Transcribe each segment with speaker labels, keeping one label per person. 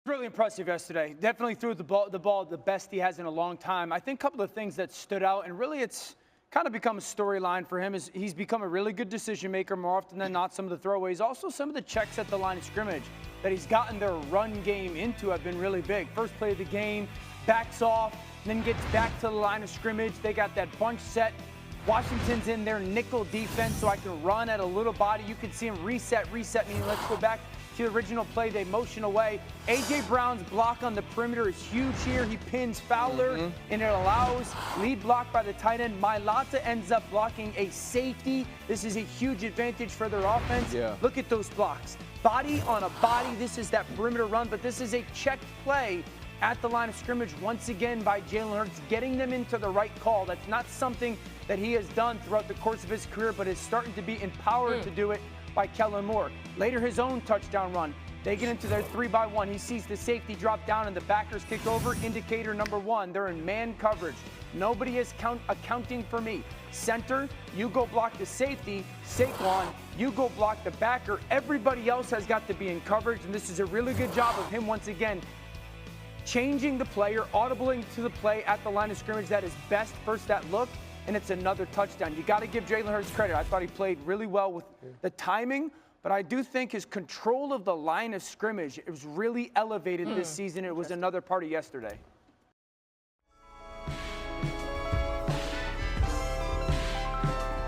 Speaker 1: Really impressive yesterday. Definitely threw the ball the best he has in a long time. I think a couple of things that stood out, and really it's kind of become a storyline for him, is he's become a really good decision maker more often than not. Some of the throwaways, also some of the checks at the line of scrimmage that he's gotten their run game into have been really big. First play of the game, backs off, then gets back to the line of scrimmage. They got that bunch set. Washington's in their nickel defense, so I can run at a little body. You can see him reset, meaning let's go back to the original play. They motion away. A.J. Brown's block on the perimeter is huge here. He pins Fowler, and it allows lead block by the tight end. Mailata ends up blocking a safety. This is a huge advantage for their offense.
Speaker 2: Yeah.
Speaker 1: Look at those blocks. Body on a body. This is that perimeter run, but this is a checked play at the line of scrimmage once again by Jalen Hurts, getting them into the right call. That's not something that he has done throughout the course of his career, but is starting to be empowered to do it by Kellen Moore. Later, his own touchdown run. They get into their 3-by-1. He sees the safety drop down and the backers kick over. Indicator number one, they're in man coverage. Nobody is accounting for me. Center, you go block the safety. Saquon, you go block the backer. Everybody else has got to be in coverage, and this is a really good job of him once again changing the player, audibling to the play at the line of scrimmage that is best first that look, and it's another touchdown. You got to give Jalen Hurts credit. I thought he played really well with the timing, but I do think his control of the line of scrimmage, it was really elevated this season. It was another part of yesterday.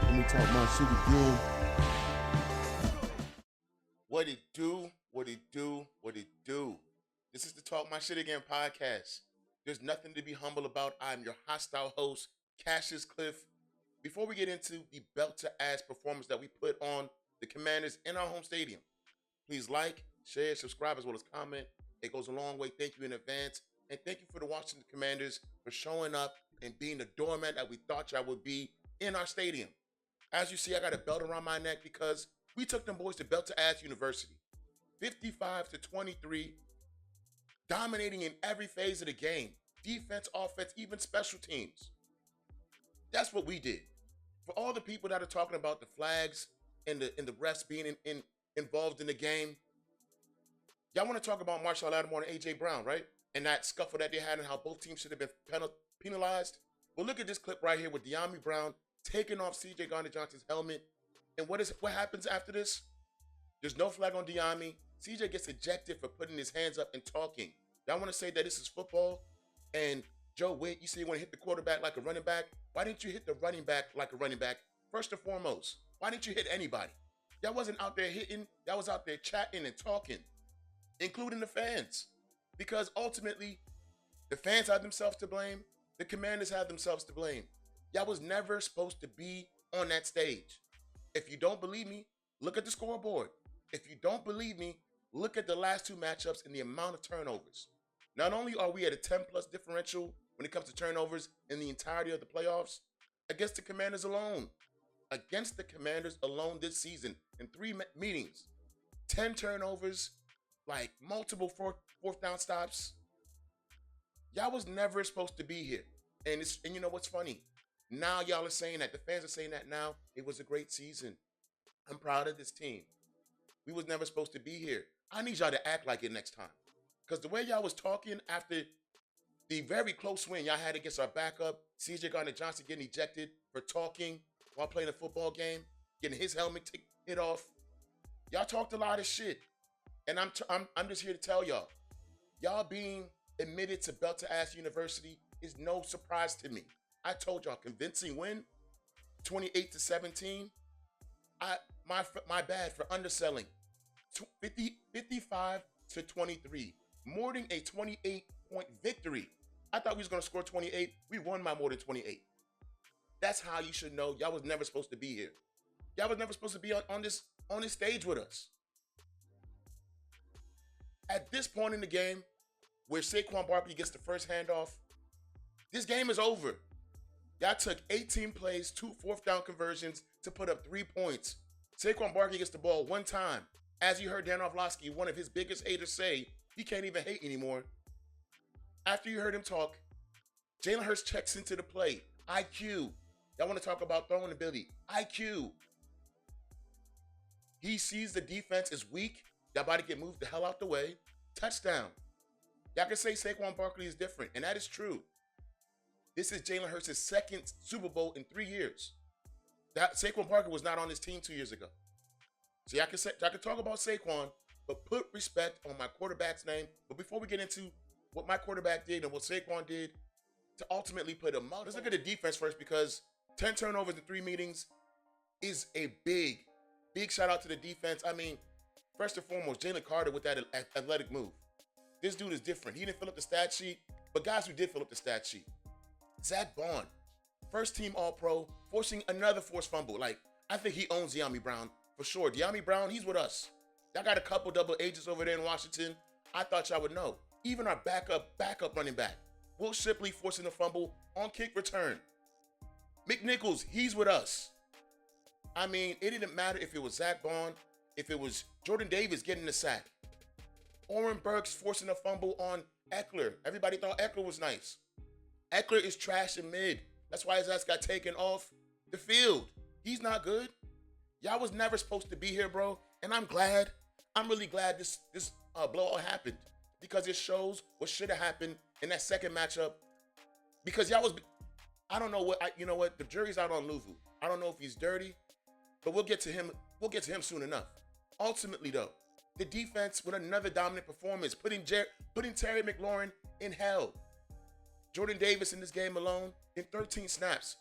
Speaker 3: Let me talk my shit again.
Speaker 4: What it do, what it do, what it do. This is the Talk My Shit Again podcast. There's nothing to be humble about. I'm your hostile host, Cassius Cliff. Before we get into the belt-to-ass performance that we put on the Commanders in our home stadium, please like, share, subscribe, as well as comment. It goes a long way. Thank you in advance. And thank you for the Washington Commanders for showing up and being the doormat that we thought y'all would be in our stadium. As you see, I got a belt around my neck because we took them boys to belt-to-ass University. 55-23. Dominating in every phase of the game. Defense, offense, even special teams. That's what we did. For all the people that are talking about the flags and the refs being involved in the game, y'all want to talk about Marshall Lattimore and A.J. Brown, right? And that scuffle that they had and how both teams should have been penalized. Well, look at this clip right here with Dyami Brown taking off C.J. Gardner-Johnson's helmet. And what happens after this? There's no flag on Dyami. CJ gets ejected for putting his hands up and talking. Y'all want to say that this is football? And Joe Witt, you say you want to hit the quarterback like a running back. Why didn't you hit the running back like a running back? First and foremost, why didn't you hit anybody? Y'all wasn't out there hitting. Y'all was out there chatting and talking, including the fans. Because ultimately, the fans have themselves to blame. The Commanders have themselves to blame. Y'all was never supposed to be on that stage. If you don't believe me, look at the scoreboard. If you don't believe me, look at the last two matchups and the amount of turnovers. Not only are we at a 10-plus differential when it comes to turnovers in the entirety of the playoffs, against the Commanders alone. Against the Commanders alone this season in 3 meetings. 10 turnovers, like multiple fourth down stops. Y'all was never supposed to be here. And you know what's funny? Now y'all are saying that. The fans are saying that now. It was a great season. I'm proud of this team. We was never supposed to be here. I need y'all to act like it next time. Because the way y'all was talking after the very close win y'all had against our backup, C.J. Gardner-Johnson getting ejected for talking while playing a football game, getting his helmet hit off. Y'all talked a lot of shit. And I'm just here to tell y'all, y'all being admitted to belt-to-ass University is no surprise to me. I told y'all, convincing win, 28-17. My bad for underselling. 55-23, more than a 28-point victory. I thought we was gonna score 28. We won by more than 28. That's how you should know y'all was never supposed to be here. Y'all was never supposed to be on this stage with us. At this point in the game, where Saquon Barkley gets the first handoff, this game is over. Y'all took 18 plays, 2 fourth-down conversions to put up 3 points. Saquon Barkley gets the ball one time. As you heard Dan Orlovsky, one of his biggest haters, say, he can't even hate anymore. After you heard him talk, Jalen Hurts checks into the play. IQ. Y'all want to talk about throwing ability. IQ. He sees the defense is weak. Y'all about to get moved the hell out the way. Touchdown. Y'all can say Saquon Barkley is different, and that is true. This is Jalen Hurts' second Super Bowl in 3 years. That Saquon Barkley was not on this team 2 years ago. So y'all can talk about Saquon, but put respect on my quarterback's name. But before we get into what my quarterback did and what Saquon did to ultimately put him out, let's look at the defense first, because 10 turnovers in 3 meetings is a big shout out to the defense. I mean, first and foremost, Jalen Carter with that athletic move. This dude is different. He didn't fill up the stat sheet, but guys who did fill up the stat sheet. Zach Bond, first team All-Pro, forcing another forced fumble. Like, I think he owns De'Ami Brown for sure. De'Ami Brown, he's with us. Y'all got a couple double agents over there in Washington. I thought y'all would know. Even our backup running back, Will Shipley, forcing a fumble on kick return. McNichols, he's with us. I mean, it didn't matter if it was Zach Bond, if it was Jordan Davis getting the sack. Oren Burks forcing a fumble on Eckler. Everybody thought Eckler was nice. Eckler is trash in mid. That's why his ass got taken off the field. He's not good. Y'all was never supposed to be here, bro. And I'm glad. I'm really glad this blowout happened, because it shows what should have happened in that second matchup. Because y'all was, I don't know what, you know what? The jury's out on Luvu. I don't know if he's dirty, but we'll get to him. We'll get to him soon enough. Ultimately, though, the defense with another dominant performance, putting Terry McLaurin in hell. Jordan Davis in this game alone, in 13 snaps,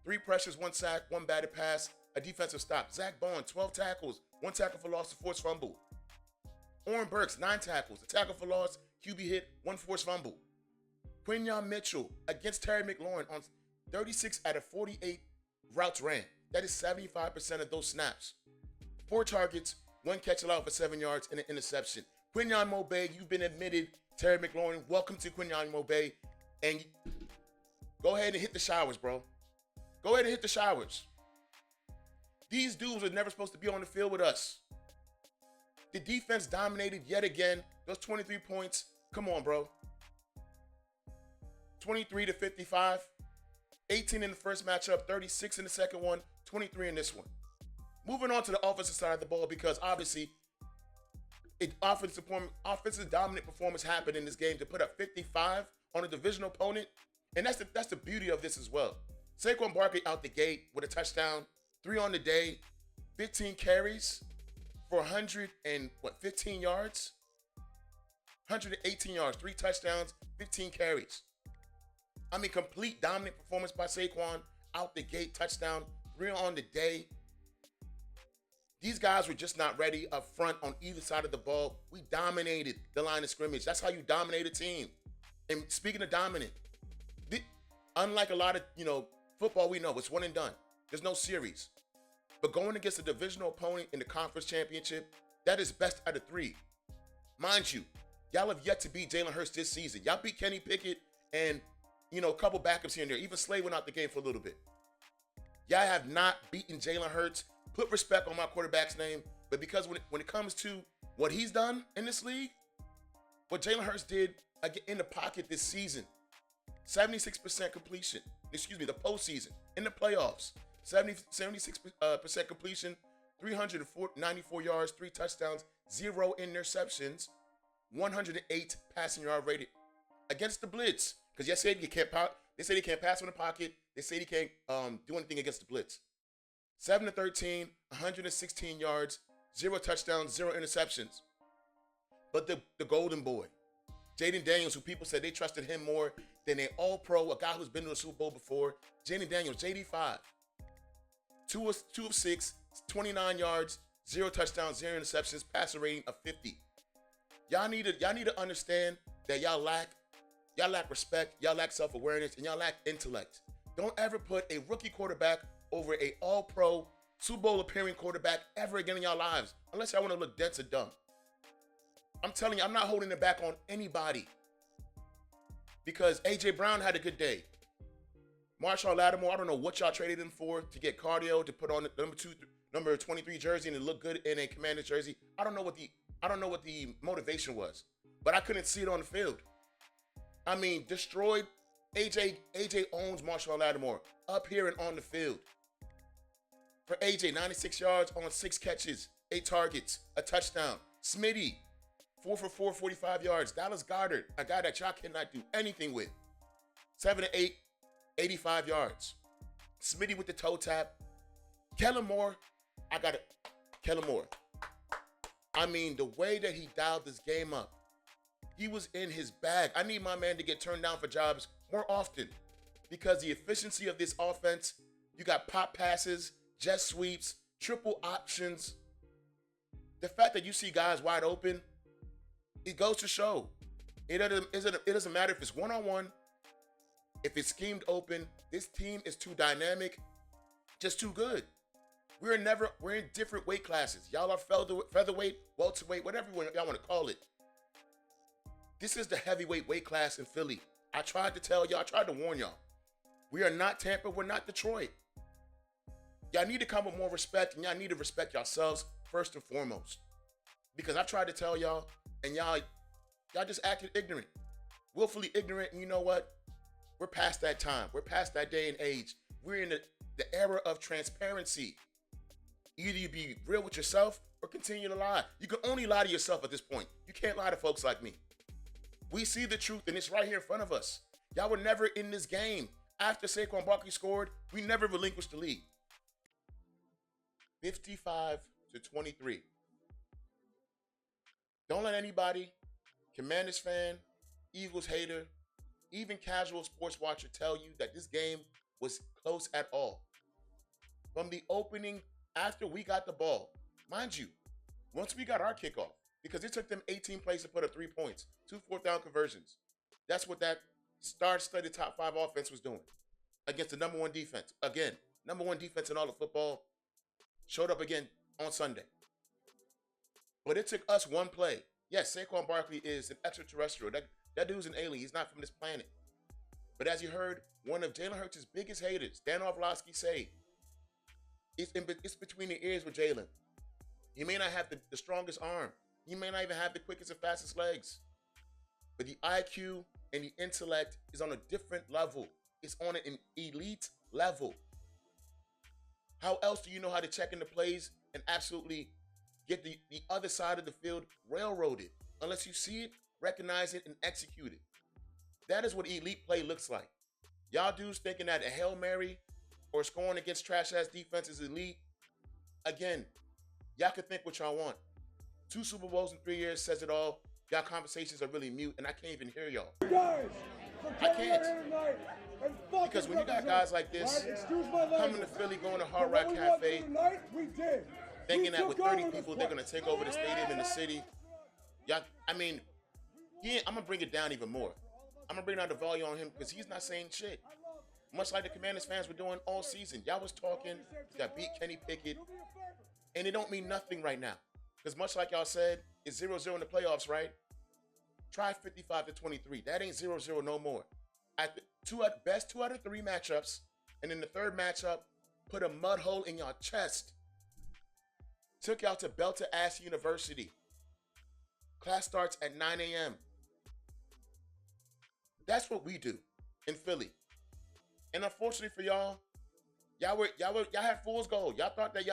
Speaker 4: 3 pressures, 1 sack, 1 batted pass, a defensive stop. Zach Bond, 12 tackles, 1 tackle for loss, a forced fumble. Oren Burks, 9 tackles, a tackle for loss, QB hit, 1 forced fumble. Quinyon Mitchell against Terry McLaurin on 36 out of 48 routes ran. That is 75% of those snaps. 4 targets, 1 catch allowed for 7 yards, and an interception. Quinyon Mobay, you've been admitted. Terry McLaurin, welcome to Quinyon Mobay. And go ahead and hit the showers, bro. Go ahead and hit the showers. These dudes are never supposed to be on the field with us. The defense dominated yet again. Those 23 points. Come on, bro. 23-55. 18 in the first matchup, 36 in the second one, 23 in this one. Moving on to the offensive side of the ball, because obviously offensive dominant performance happened in this game to put up 55 on a divisional opponent. And that's the beauty of this as well. Saquon Barkley out the gate with a touchdown, 3 on the day, 15 carries for 115 yards, 118 yards, 3 touchdowns, 15 carries. I mean, complete dominant performance by Saquon, out the gate, touchdown, 3 on the day. These guys were just not ready up front on either side of the ball. We dominated the line of scrimmage. That's how you dominate a team. And speaking of dominant, unlike a lot of, football, we know it's one and done. There's no series. But going against a divisional opponent in the conference championship, that is best out of 3. Mind you, y'all have yet to beat Jalen Hurts this season. Y'all beat Kenny Pickett and, a couple backups here and there. Even Slay went out the game for a little bit. Y'all have not beaten Jalen Hurts. Put respect on my quarterback's name. But because when it comes to what he's done in this league, what Jalen Hurts did in the pocket this season, 76% completion. Excuse me, the postseason, in the playoffs, 76% completion, 394 yards, 3 touchdowns, 0 interceptions, 108 passing yard rated against the blitz. Because they said he can't pass from the pocket. They said he can't do anything against the blitz. 7-13, 116 yards, 0 touchdowns, 0 interceptions. But the golden boy, Jaden Daniels, who people said they trusted him more than an all-pro, a guy who's been to the Super Bowl before. Jaden Daniels, JD5. 2 of 6, 29 yards, 0 touchdowns, 0 interceptions, passer rating of 50. Y'all need to understand that y'all lack respect, y'all lack self-awareness, and y'all lack intellect. Don't ever put a rookie quarterback over a all-pro, Super Bowl appearing quarterback ever again in y'all lives, unless y'all want to look dense or dumb. I'm telling you, I'm not holding it back on anybody. Because A.J. Brown had a good day. Marshall Lattimore, I don't know what y'all traded him for to get cardio, to put on the number 23 jersey and to look good in a Commanders jersey. I don't know what the motivation was, but I couldn't see it on the field. I mean, destroyed. AJ owns Marshall Lattimore up here and on the field. For AJ, 96 yards on 6 catches, 8 targets, a touchdown. Smitty, 4 for 4, 45 yards. Dallas Goedert, a guy that y'all cannot do anything with. 7 to 8, 85 yards. Smitty with the toe tap. Kellen Moore, Kellen Moore. I mean, the way that he dialed this game up, he was in his bag. I need my man to get turned down for jobs more often because the efficiency of this offense, you got pop passes, jet sweeps, triple options. The fact that you see guys wide open, it goes to show. It doesn't matter if it's one-on-one, if it's schemed open. This team is too dynamic, just too good. We're in different weight classes. Y'all are featherweight, welterweight, whatever y'all want to call it. This is the heavyweight weight class in Philly. I tried to tell y'all, I tried to warn y'all. We are not Tampa, we're not Detroit. Y'all need to come with more respect, and y'all need to respect yourselves first and foremost. Because I tried to tell y'all, and y'all just acted ignorant. Willfully ignorant, and you know what? We're past that time. We're past that day and age. We're in the era of transparency. Either you be real with yourself or continue to lie. You can only lie to yourself at this point. You can't lie to folks like me. We see the truth, and it's right here in front of us. Y'all were never in this game. After Saquon Barkley scored, we never relinquished the lead. 55 to 23. Don't let anybody, Commanders fan, Eagles hater, even casual sports watcher tell you that this game was close at all. From the opening, after we got the ball, mind you, once we got our kickoff, because it took them 18 plays to put up 3 points, 2 fourth-down conversions. That's what that star-studded top 5 offense was doing against the number 1 defense. Again, number 1 defense in all of football showed up again on Sunday. But it took us one play. Yes, Saquon Barkley is an extraterrestrial. That dude's an alien. He's not from this planet. But as you heard, one of Jalen Hurts' biggest haters, Dan Orlovsky, say, it's between the ears with Jalen. He may not have the strongest arm. He may not even have the quickest and fastest legs. But the IQ and the intellect is on a different level. It's on an elite level. How else do you know how to check into plays and absolutely get the other side of the field railroaded? Unless you see it, recognize it, and execute it. That is what elite play looks like. Y'all dudes thinking that a Hail Mary or scoring against trash-ass defense is elite. Again, y'all can think what y'all want. 2 Super Bowls in 3 years says it all. Y'all conversations are really mute, and I can't even hear y'all. I can't. Because when you got guys like this coming to Philly, going to Hard Rock Cafe, thinking that with 30 people, they're going to take over the stadium and the city. Y'all, I mean, I'm going to bring it down even more. I'm going to bring down the volume on him because he's not saying shit. Much like the Commanders fans were doing all season. Y'all was talking, y'all beat Kenny Pickett, and it don't mean nothing right now. Because much like y'all said, it's 0-0 in the playoffs, right? Try 55 to 23. That ain't 0-0 no more. At the best 2 out of 3 matchups, and in the third matchup, put a mud hole in your chest. Took y'all to Belter-ass University. Class starts at 9 a.m. That's what we do in Philly. And unfortunately for y'all had fool's gold. Y'all thought that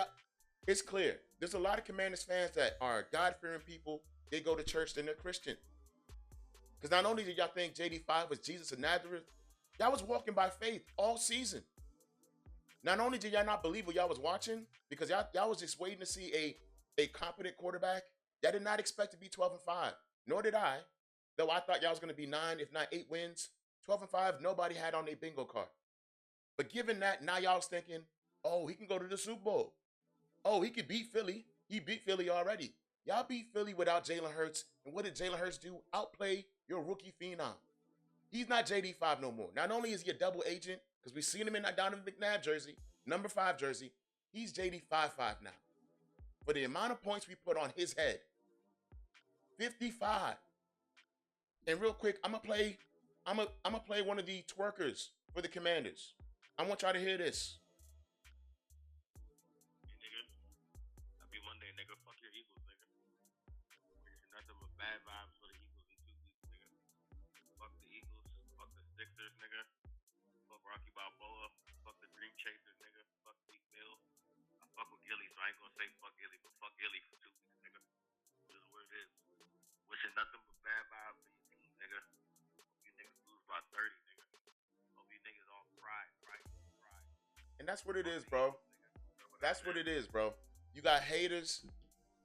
Speaker 4: it's clear. There's a lot of Commanders fans that are God-fearing people. They go to church, then they're Christian. Because not only did y'all think JD5 was Jesus of Nazareth, y'all was walking by faith all season. Not only did y'all not believe what y'all was watching, because y'all was just waiting to see a competent quarterback, y'all did not expect to be 12-5. Nor did I, though I thought y'all was going to be 9, if not 8 wins. 12-5, nobody had on their bingo card. But given that, now y'all was thinking, oh, he can go to the Super Bowl. Oh, he could beat Philly. He beat Philly already. Y'all beat Philly without Jalen Hurts. And what did Jalen Hurts do? Outplay your rookie phenom. He's not JD5 no more. Not only is he a double agent, because we've seen him in that Donovan McNabb jersey, number 5 jersey, he's JD55 now. For the amount of points we put on his head, 55. And real quick, I'm gonna play one of the twerkers for the Commanders. I want y'all to hear this.
Speaker 2: Hey, nigga. Happy Monday, nigga. Fuck your Eagles, nigga. Nothing but bad vibes for the Eagles in 2 weeks, nigga. Fuck the Eagles. Fuck the Sixers, nigga. Fuck Rocky Balboa. Fuck the Dream Chasers, nigga. Fuck Meek Mill. I fuck with Gilly, so I ain't gonna say fuck Gilly, but fuck Gilly for 2 weeks, nigga. This is what it is. Wish Wishing nothing but bad vibes for your team, nigga. Hope you niggas lose by 30, nigga. Hope you niggas all cry.
Speaker 4: And that's what it is, bro. That's what it is, bro. You got haters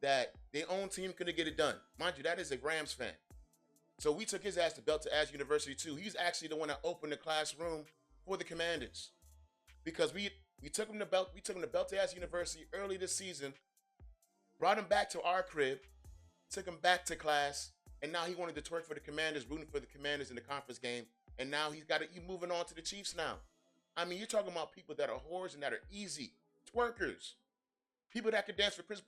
Speaker 4: that their own team couldn't get it done. Mind you, that is a Rams fan. So we took his ass to Belter University too. He's actually the one that opened the classroom for the Commanders. Because we took him to Belter University early this season, brought him back to our crib, took him back to class, and now he wanted to twerk for the Commanders, rooting for the Commanders in the conference game. And now he's moving on to the Chiefs now. I mean, you're talking about people that are whores and that are easy twerkers. People that could dance for Chris Brown